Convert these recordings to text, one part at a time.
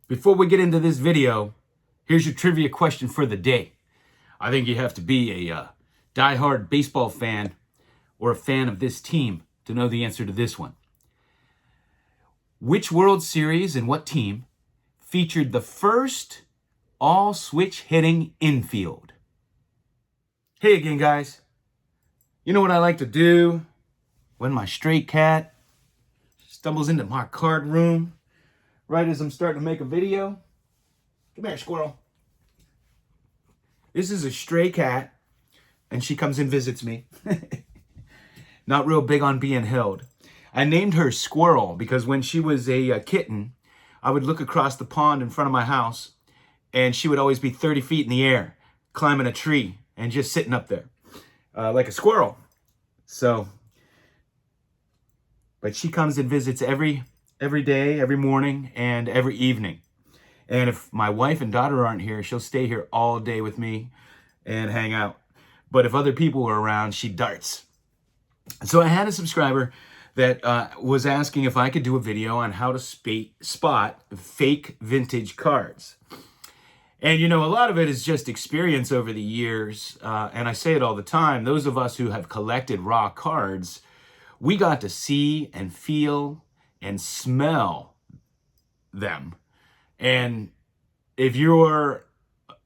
Before we get into this video, here's your trivia question for the day. I think you have to be a diehard baseball fan or a fan of this team to know the answer to this one. Which World Series and what team featured the first all-switch hitting infield? Hey again, guys. You know what I like to do when my stray cat stumbles into my card room right as I'm starting to make a video? Come here, squirrel. This is a stray cat, and she comes and visits me. Not real big on being held. I named her Squirrel because when she was a kitten, I would look across the pond in front of my house, and she would always be 30 feet in the air, climbing a tree, and just sitting up there like a squirrel. But she comes and visits every day, every morning, and every evening. And if my wife and daughter aren't here, she'll stay here all day with me and hang out. But if other people are around, she darts. So I had a subscriber that was asking if I could do a video on how to spot fake vintage cards. And, you know, a lot of it is just experience over the years. And I say it all the time. Those of us who have collected raw cards, we got to see and feel and smell them. And if you're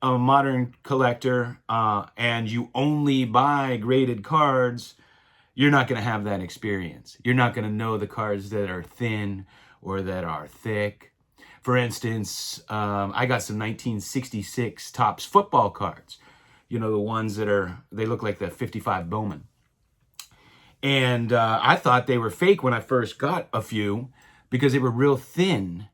a modern collector and you only buy graded cards, you're not going to have that experience. You're not going to know the cards that are thin or that are thick. For instance, I got some 1966 Topps football cards. You know, the ones that they look like the 55 Bowman. And I thought they were fake when I first got a few because they were real thin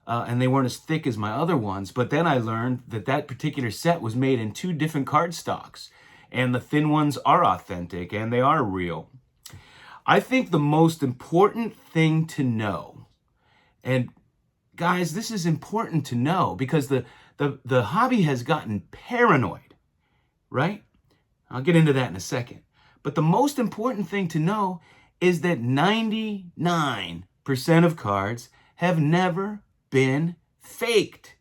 and they weren't as thick as my other ones. But then I learned that particular set was made in two different card stocks. And the thin ones are authentic and they are real. I think the most important thing to know, and guys, this is important to know because the hobby has gotten paranoid, right? I'll get into that in a second. But the most important thing to know is that 99% of cards have never been faked.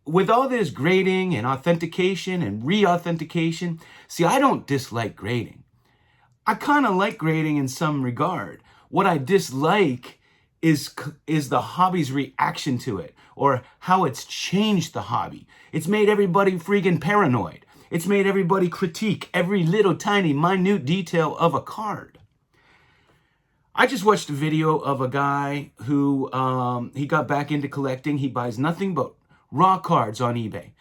With all this grading and authentication and re-authentication, see, I don't dislike grading. I kind of like grading in some regard. What I dislike is the hobby's reaction to it or how it's changed the hobby. It's made everybody freaking paranoid. It's made everybody critique every little tiny minute detail of a card. I just watched a video of a guy who he got back into collecting. He buys nothing but raw cards on eBay.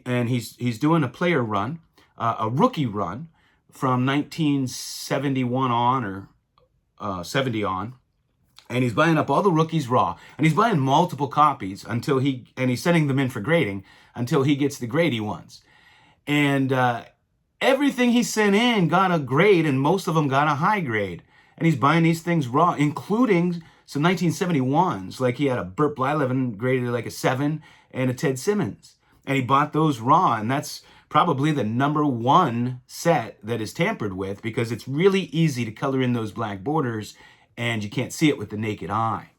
And he's doing a player run, a rookie run from 1971 on or 70 on. And he's buying up all the rookies raw. And he's buying multiple copies and he's sending them in for grading until he gets the grady ones. And everything he sent in got a grade, and most of them got a high grade. And he's buying these things raw, including some 1971s. Like he had a Burt Blyleven graded like a 7 and a Ted Simmons. And he bought those raw, and that's probably the #1 set that is tampered with because it's really easy to color in those black borders and you can't see it with the naked eye.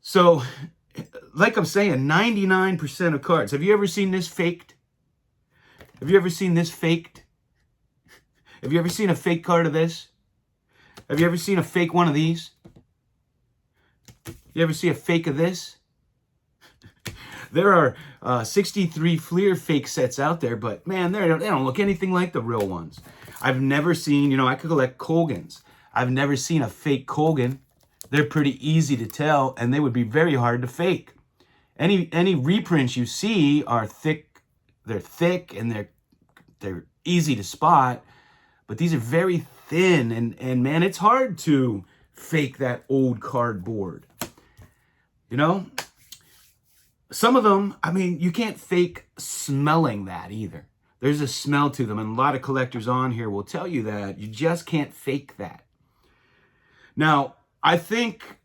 So, like I'm saying, 99% of cards. Have you ever seen this faked? Have you ever seen this faked? Have you ever seen a fake card of this? Have you ever seen a fake one of these? You ever see a fake of this? There are 63 Fleer fake sets out there, but man, they don't look anything like the real ones. I've never seen, I could collect Colgans. I've never seen a fake Colgan. They're pretty easy to tell, and they would be very hard to fake. Any reprints you see are thick. They're thick and they're easy to spot, but these are very thin, and man, it's hard to fake that old cardboard. Some of them, you can't fake smelling that either. There's a smell to them, and a lot of collectors on here will tell you that. You just can't fake that. Now, I think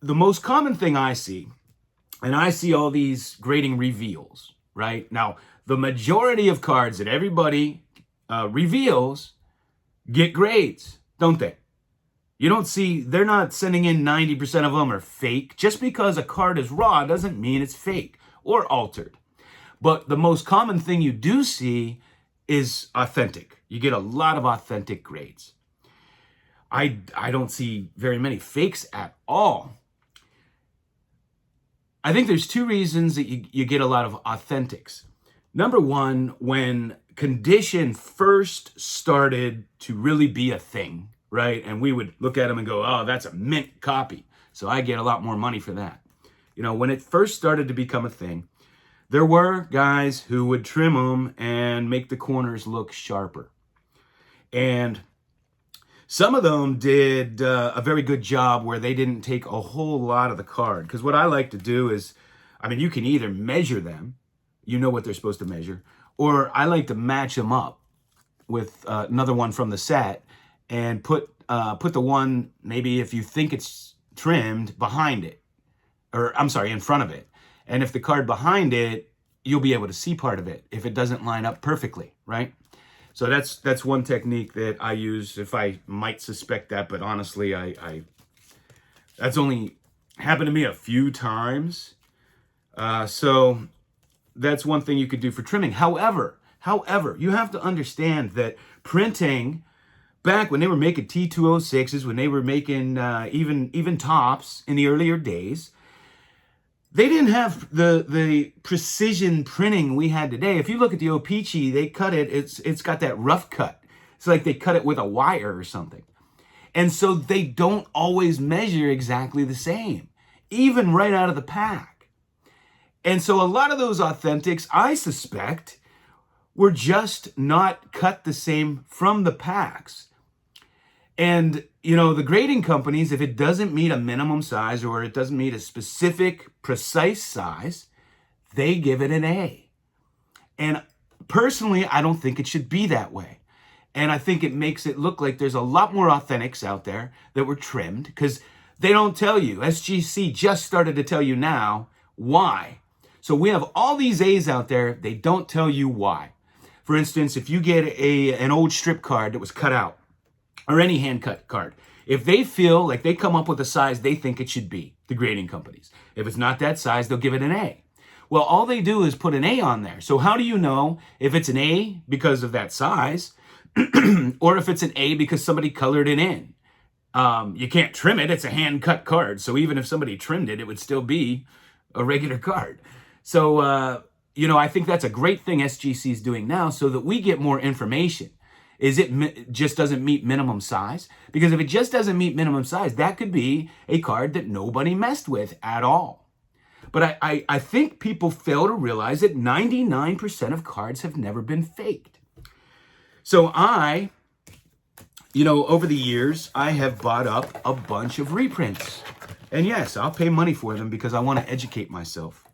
the most common thing I see, and I see all these grading reveals, right? Now, the majority of cards that everybody reveals get grades, don't they? You don't see, they're not sending in 90% of them are fake. Just because a card is raw doesn't mean it's fake or altered. But the most common thing you do see is authentic. You get a lot of authentic grades. I don't see very many fakes at all. I think there's two reasons that you get a lot of authentics. Number one, when condition first started to really be a thing, right? And we would look at them and go, oh, that's a mint copy, so I get a lot more money for that. You know, when it first started to become a thing, there were guys who would trim them and make the corners look sharper. And some of them did a very good job where they didn't take a whole lot of the card. Because what I like to do is, I mean, you can either measure them, you know what they're supposed to measure, or I like to match them up with another one from the set and put the one, maybe if you think it's trimmed, behind it. Or, I'm sorry, in front of it. And if the card behind it, you'll be able to see part of it if it doesn't line up perfectly, right? So that's one technique that I use if I might suspect that, but honestly, I that's only happened to me a few times. So that's one thing you could do for trimming. However, you have to understand that printing, back when they were making T206s, when they were making even tops in the earlier days, they didn't have the precision printing we had today. If you look at the O-Pee-Chee, they cut it, it's got that rough cut. It's like they cut it with a wire or something. And so they don't always measure exactly the same, even right out of the pack. And so a lot of those authentics, I suspect, were just not cut the same from the packs. And, you know, the grading companies, if it doesn't meet a minimum size or it doesn't meet a specific, precise size, they give it an A. And personally, I don't think it should be that way. And I think it makes it look like there's a lot more authentics out there that were trimmed, because they don't tell you. SGC just started to tell you now why. So we have all these A's out there. They don't tell you why. For instance, if you get an old strip card that was cut out, or any hand-cut card, if they feel like they come up with a size they think it should be, the grading companies, if it's not that size, they'll give it an A. Well, all they do is put an A on there. So how do you know if it's an A because of that size, or if it's an A because somebody colored it in? You can't trim it. It's a hand-cut card. So even if somebody trimmed it, it would still be a regular card. So, you know, I think that's a great thing SGC is doing now, so that we get more information. Is it just doesn't meet minimum size? Because if it just doesn't meet minimum size, that could be a card that nobody messed with at all. But I think people fail to realize that 99% of cards have never been faked. So you know, over the years, I have bought up a bunch of reprints. And yes, I'll pay money for them because I want to educate myself.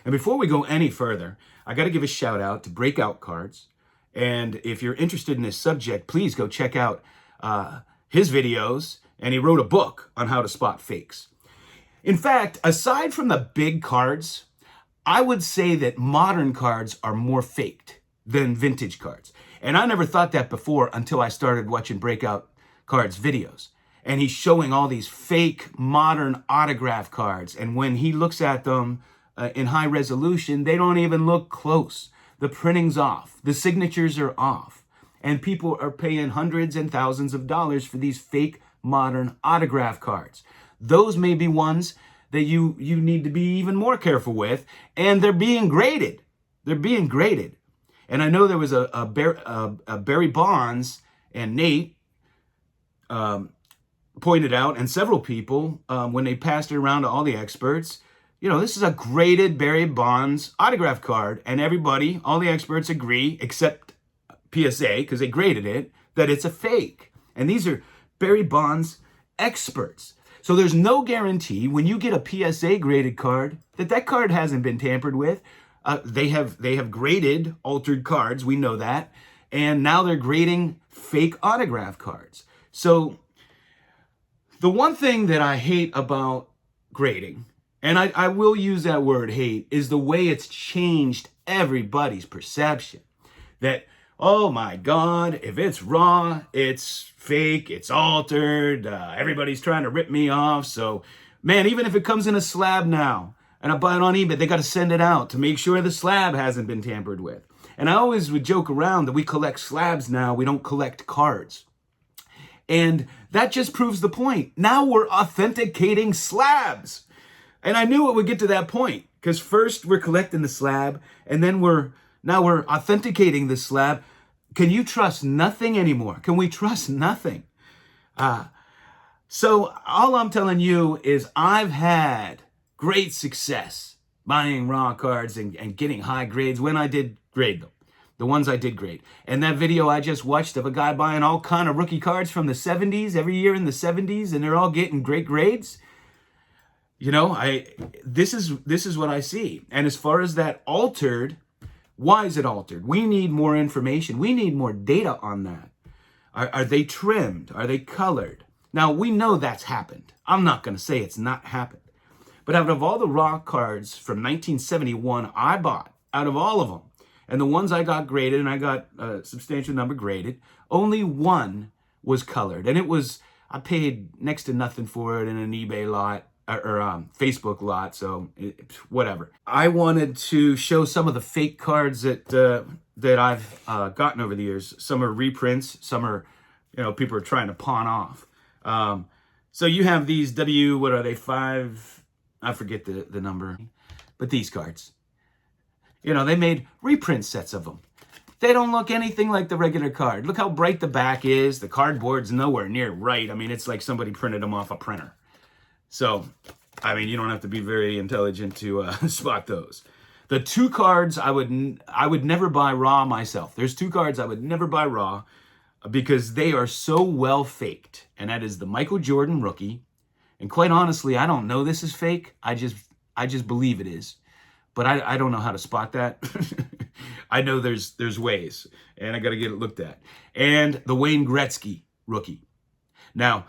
And before we go any further, I got to give a shout out to Breakout Cards. And if you're interested in this subject, please go check out his videos. And he wrote a book on how to spot fakes. In fact, aside from the big cards, I would say that modern cards are more faked than vintage cards. And I never thought that before until I started watching Breakout Cards videos. And he's showing all these fake modern autograph cards. And when he looks at them in high resolution, they don't even look close. The printing's off. The signatures are off. And people are paying hundreds and thousands of dollars for these fake modern autograph cards. Those may be ones that you need to be even more careful with. And they're being graded. They're being graded. And I know there was a Barry Bonds, and Nate pointed out, and several people, when they passed it around to all the experts, you know, this is a graded Barry Bonds autograph card, and everybody, all the experts agree, except PSA, because they graded it, that it's a fake. And these are Barry Bonds experts. So there's no guarantee when you get a PSA graded card that card hasn't been tampered with. They have graded altered cards, we know that, and now they're grading fake autograph cards. So the one thing that I hate about grading, and I will use that word hate, is the way it's changed everybody's perception. That oh my God, if it's raw, it's fake, it's altered, everybody's trying to rip me off. So, man, even if it comes in a slab now and I buy it on eBay, they got to send it out to make sure the slab hasn't been tampered with. And I always would joke around that we collect slabs now, we don't collect cards. And that just proves the point. Now we're authenticating slabs. And I knew it would get to that point, because first we're collecting the slab, and then now we're authenticating the slab. Can you trust nothing anymore? Can we trust nothing? So all I'm telling you is I've had great success buying raw cards and getting high grades when I did grade them. The ones I did grade. And that video I just watched of a guy buying all kind of rookie cards from the 70s, every year in the 70s, and they're all getting great grades. You know, this is what I see. And as far as that altered, why is it altered? We need more information. We need more data on that. Are they trimmed? Are they colored? Now, we know that's happened. I'm not going to say it's not happened. But out of all the raw cards from 1971 I bought, out of all of them, and the ones I got graded, and I got a substantial number graded, only one was colored. And I paid next to nothing for it in an eBay lot or Facebook lot, so whatever. I wanted to show some of the fake cards that I've gotten over the years. Some are reprints, some are, people are trying to pawn off. So you have these what are they, 5, I forget the number, but these cards. They made reprint sets of them. They don't look anything like the regular card. Look how bright the back is. The cardboard's nowhere near right. I mean, it's like somebody printed them off a printer. So, I mean, you don't have to be very intelligent to spot those. The 2 cards I would never buy raw myself. There's 2 cards I would never buy raw because they are so well faked. And that is the Michael Jordan rookie. And quite honestly, I don't know this is fake. I just believe it is. But I don't know how to spot that. I know there's ways, and I got to get it looked at. And the Wayne Gretzky rookie. Now,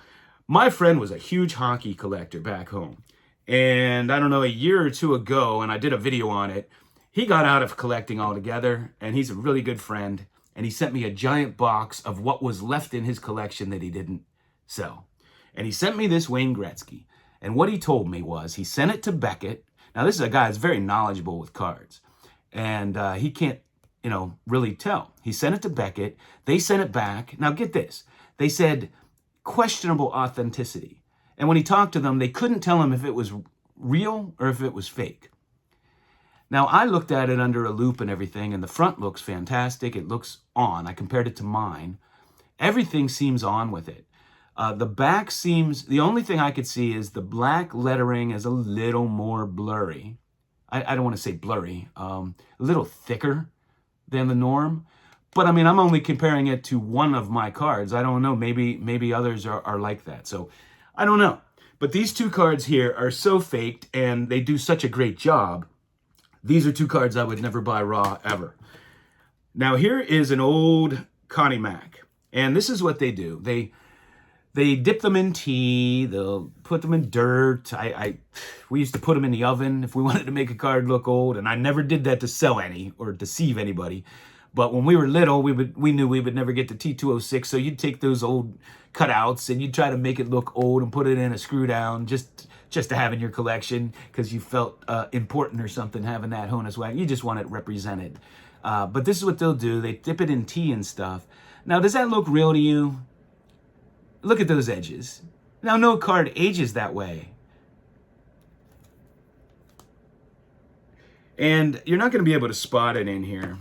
my friend was a huge hockey collector back home. And I don't know, a year or 2 ago, and I did a video on it, he got out of collecting altogether, and he's a really good friend. And he sent me a giant box of what was left in his collection that he didn't sell. And he sent me this Wayne Gretzky. And what he told me was he sent it to Beckett. Now, this is a guy that's very knowledgeable with cards, and he can't, really tell. He sent it to Beckett. They sent it back. Now, get this. They said questionable authenticity. And when he talked to them, they couldn't tell him if it was real or if it was fake. Now, I looked at it under a loop and everything, and the front looks fantastic. It looks on. I compared it to mine. Everything seems on with it. The back seems, the only thing I could see is the black lettering is a little more blurry. I don't want to say blurry, a little thicker than the norm. But I mean, I'm only comparing it to one of my cards. I don't know, maybe others are like that. So I don't know. But these 2 cards here are so faked, and they do such a great job. These are 2 cards I would never buy raw ever. Now here is an old Connie Mack. And this is what they do. They dip them in tea, they'll put them in dirt. We used to put them in the oven if we wanted to make a card look old, and I never did that to sell any or deceive anybody. But when we were little, we knew we would never get to T206, so you'd take those old cutouts and you'd try to make it look old and put it in a screw down just to have in your collection because you felt important or something having that Honus wagon. You just want it represented. But this is what they'll do. They dip it in tea and stuff. Now, does that look real to you? Look at those edges. Now, no card ages that way. And you're not going to be able to spot it in here.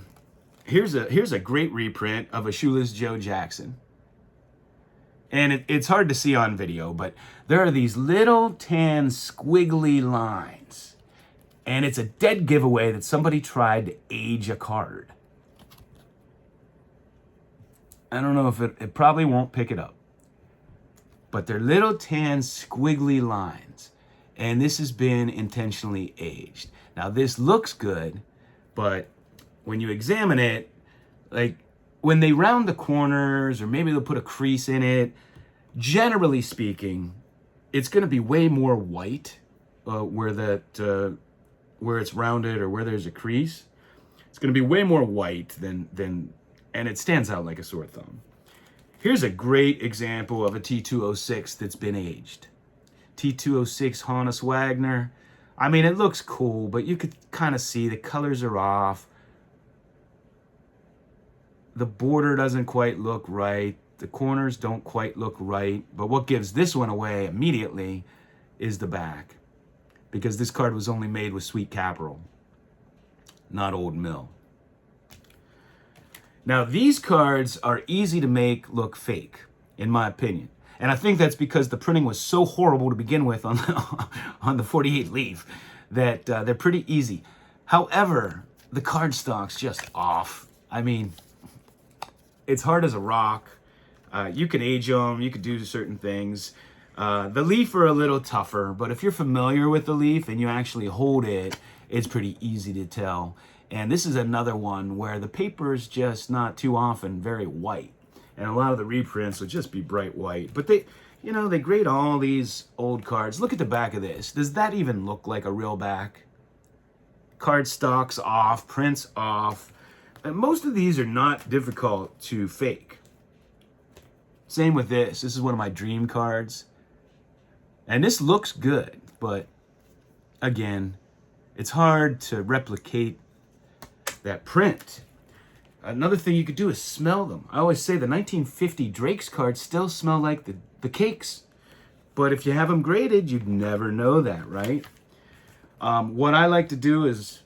Here's a great reprint of a Shoeless Joe Jackson. And it's hard to see on video, but there are these little tan squiggly lines. And it's a dead giveaway that somebody tried to age a card. I don't know if it probably won't pick it up. But they're little tan squiggly lines. And this has been intentionally aged. Now this looks good, but when you examine it, like when they round the corners or maybe they'll put a crease in it, generally speaking, it's going to be way more white where it's rounded or where there's a crease. It's going to be way more white than and it stands out like a sore thumb. Here's a great example of a T206 that's been aged. T206 Honus Wagner. I mean, it looks cool, but you could kind of see the colors are off. The border doesn't quite look right. The corners don't quite look right. But what gives this one away immediately is the back, because this card was only made with Sweet Capital, not Old Mill. Now, these cards are easy to make look fake, in my opinion. And I think that's because the printing was so horrible to begin with on on the 48 leaf that they're pretty easy. However, the cardstock's just off. I mean, it's hard as a rock. You can age them, you can do certain things. The leaf are a little tougher, but if you're familiar with the leaf and you actually hold it, it's pretty easy to tell. And this is another one where the paper is just not too often very white. And a lot of the reprints will just be bright white. But they, you know, they grade all these old cards. Look at the back of this. Does that even look like a real back? Cardstock's off, prints off. And most of these are not difficult to fake. Same with this. This is one of my dream cards. And this looks good, but again, it's hard to replicate that print. Another thing you could do is smell them. I always say the 1950 Drake's cards still smell like the cakes. But if you have them graded, you'd never know that, right? What I like to do is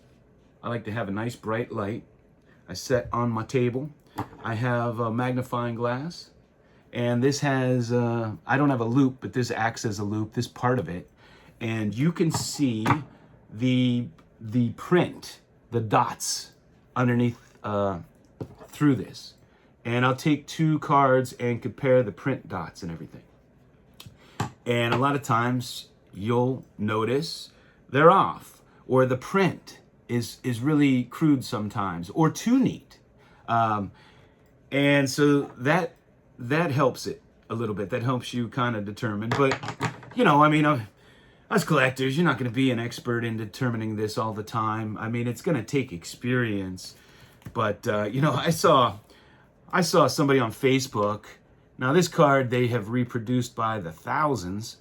I like to have a nice bright light. I set on my table. I have a magnifying glass. And this has, I don't have a loop, but this acts as a loop, this part of it. And you can see the print, the dots underneath through this. And I'll take two cards and compare the print dots and everything. And a lot of times you'll notice they're off, or the print is really crude sometimes, or too neat. And so that helps it a little bit. That helps you kind of determine. But, you know, I mean, us collectors, you're not going to be an expert in determining this all the time. I mean, it's going to take experience. But, you know, I saw somebody on Facebook. Now, this card they have reproduced by the thousands,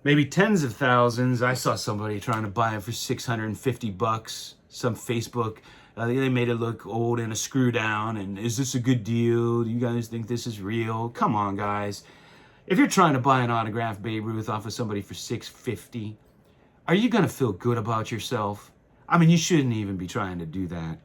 maybe tens of thousands. I saw somebody trying to buy it for $650. Some Facebook, they made it look old and a screw down. And is this a good deal? Do you guys think this is real? Come on, guys. If you're trying to buy an autographed Babe Ruth off of somebody for $650, are you going to feel good about yourself? I mean, you shouldn't even be trying to do that.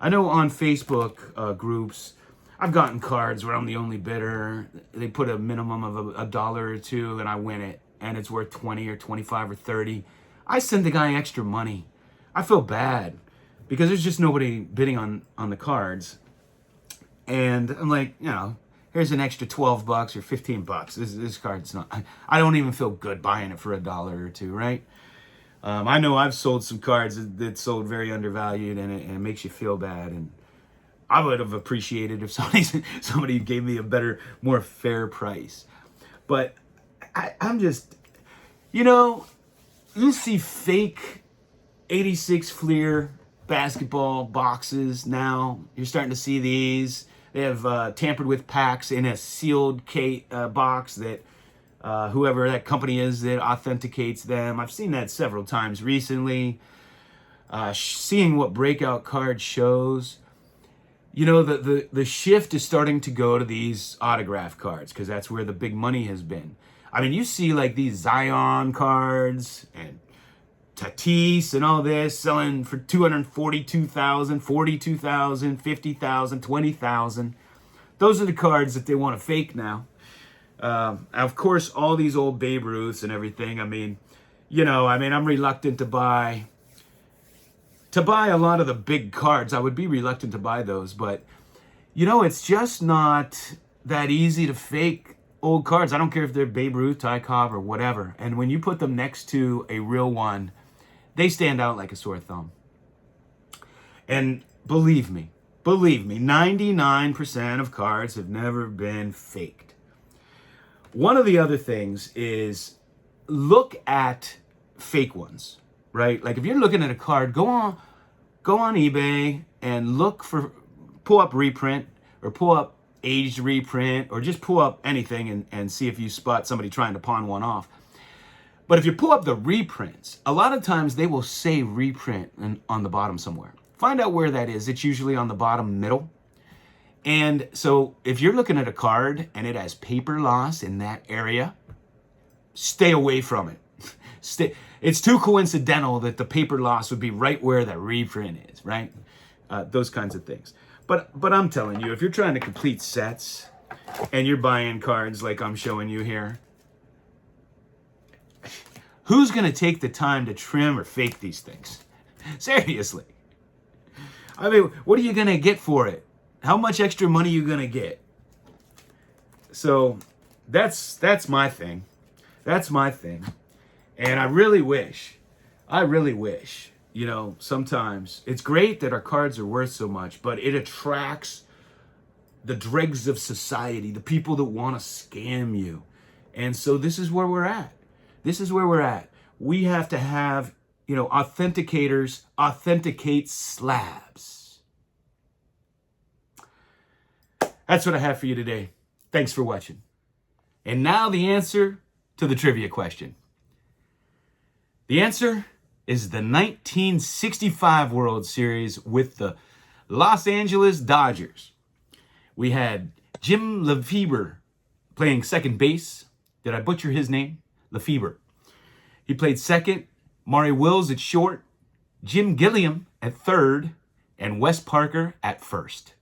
I know on Facebook groups, I've gotten cards where I'm the only bidder. They put a minimum of a dollar or two and I win it, and it's worth 20 or 25 or 30. I send the guy extra money. I feel bad because there's just nobody bidding on the cards. And I'm like, you know, here's an extra $12 or $15. This card's not, I don't even feel good buying it for a dollar or two, right? I know I've sold some cards that sold very undervalued, and it makes you feel bad. And I would have appreciated if somebody gave me a better, more fair price. But I'm just, you know, you see fake 86 Fleer basketball boxes now. You're starting to see these. They have tampered with packs in a sealed box that whoever that company is that authenticates them. I've seen that several times recently. Seeing what breakout card shows. You know, the shift is starting to go to these autograph cards because that's where the big money has been. I mean, you see like these Zion cards and Tatis and all this selling for $242,000, $42,000, $50,000, $20,000. Those are the cards that they want to fake now. Of course, all these old Babe Ruths and everything. I mean, you know, I'm reluctant to buy a lot of the big cards. I would be reluctant to buy those, but you know, it's just not that easy to fake old cards. I don't care if they're Babe Ruth, Ty Cobb, or whatever. And when you put them next to a real one, they stand out like a sore thumb. And believe me, 99% of cards have never been faked. One of the other things is look at fake ones, right? Like if you're looking at a card, go on eBay and look for pull up reprint or pull up aged reprint or just pull up anything and see if you spot somebody trying to pawn one off. But if you pull up the reprints, a lot of times they will say reprint on the bottom somewhere. Find out where that is. It's usually on the bottom middle. And so if you're looking at a card and it has paper loss in that area, stay away from it. It's too coincidental that the paper loss would be right where the reprint is, right? Those kinds of things. But I'm telling you, if you're trying to complete sets and you're buying cards like I'm showing you here, who's going to take the time to trim or fake these things? Seriously. I mean, what are you going to get for it? How much extra money are you going to get? So that's my thing. That's my thing. And I really wish, you know, sometimes it's great that our cards are worth so much, but it attracts the dregs of society, the people that want to scam you. And so this is where we're at. This is where we're at. We have to have, you know, authenticators authenticate slabs. That's what I have for you today. Thanks for watching. And now the answer to the trivia question. The answer is the 1965 World Series with the Los Angeles Dodgers. We had Jim Lefebvre playing second base. Did I butcher his name? Lefebvre. He played second. Maury Wills at short. Jim Gilliam at third. And Wes Parker at first.